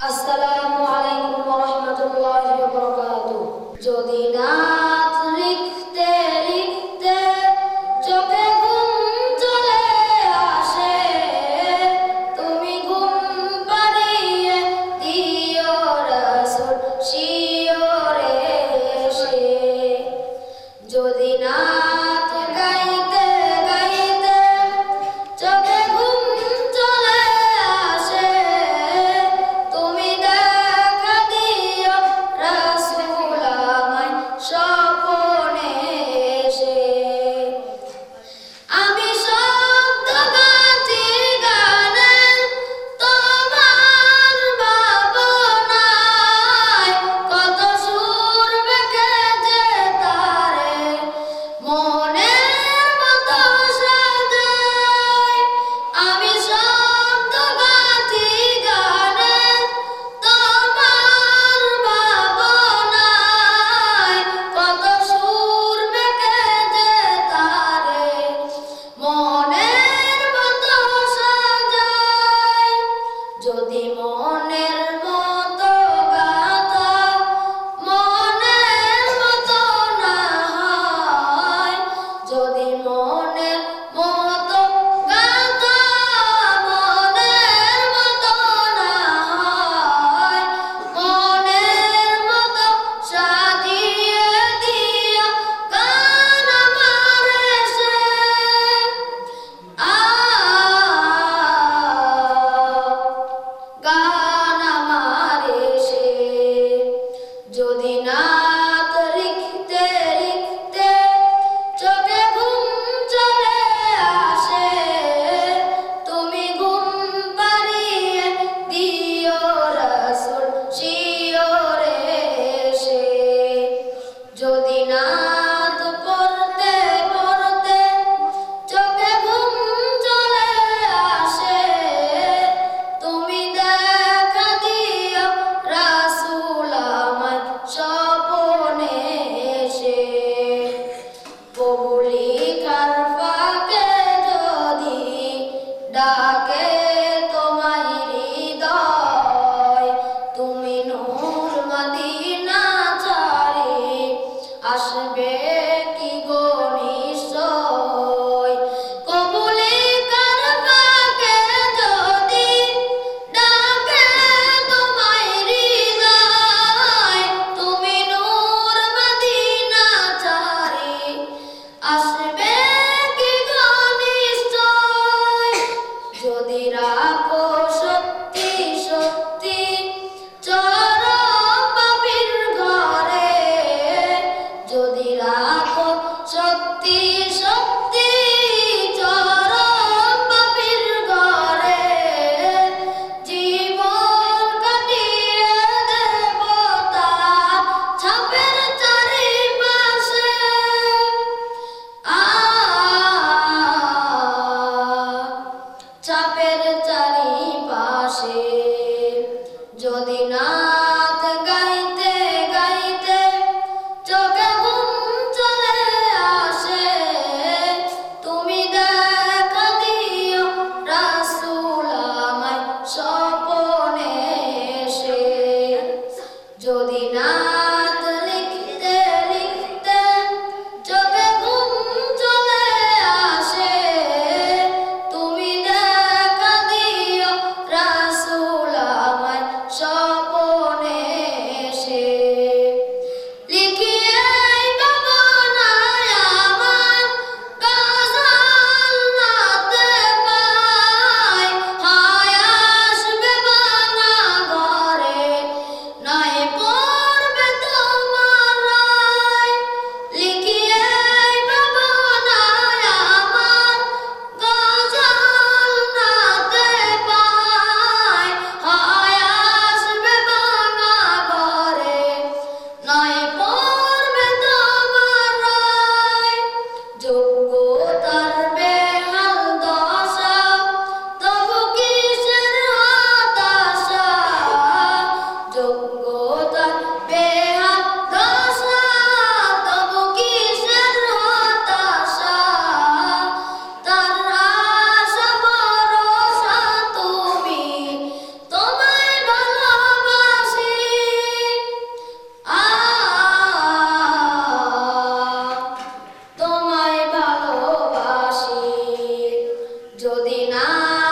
আসসালামু আলাইকুম ওয়া রাহমাতুল্লাহি ওয়া বারাকাতুহু। যদি নাত লিখতে লিখতে চোখে ঘুম চলে আসে, তুমি ঘুম পাড়িয়ে দিও রাসূল শিয়রে এসে। যদি নাত গাইতে গাইতে চোখে ঘুম চলে আসে, তুমি দেখা দিও রাসূল আমায় স্বপ্নে এসে। আমি শব্দ গাছি গানে তোমার ভাবনায়, কত সুর বেঁকেছে তারে মনের মতো সাজায়। আমি শব্দ গাছি গানে তোমার ভাবনায়, কত সুর বেঁকেছে তারে মনের মতো সাজায়। যদি মনের মতো গাথা মনের মতো না হয়, যদি মনের মতো গাথা মনের মতো না হয়, মনের মতো সাজিয়ে দিও গান আমার এসে। গান আমার এসে। যদি নাত লিখতে লিখতে চোখে ঘুম চলে আসে, তুমি ঘুম পাড়িয়ে দিও রাসূল শিয়রে এসে। যদি নাত পড়তে পড়তে চোখে ঘুম চলে আসে, তুমি দেখা দিও রাসূল আমায় স্বপ্নে এসে। কবুলিকার ফাঁকে যদি ডাকে তোমায় হৃদয়, তুমি নূর মদিনা ছাড়ি আসবে কি গো নিশ্চয়। কবুলিকার ফাঁকে যদি ডাকে তোমায় হৃদয়, তুমি নূর মদিনা ছাড়ি আসবে কি গো নিশ্চয়। যদি রাখো সত্যি সত্যি চরম পাপীর ঘরে, যদি রাখো সত্যি সত্যি চরম পাপীর ঘরে, জীবন কাটিয়ে দেব তার ছাপের চারিপাশে। ছাপের চারিপাশে। যদি নাত গাইতে গাইতে চোখে ঘুম চলে আসে, তুমি দেখা দিও রাসূল আমায় স্বপ্নে এসে। যদি নাত লিখতে লিখতে চোখে ঘুম চলে আসে, তুমি দেখা দিও রাসূল আমায় স্বপ্নে না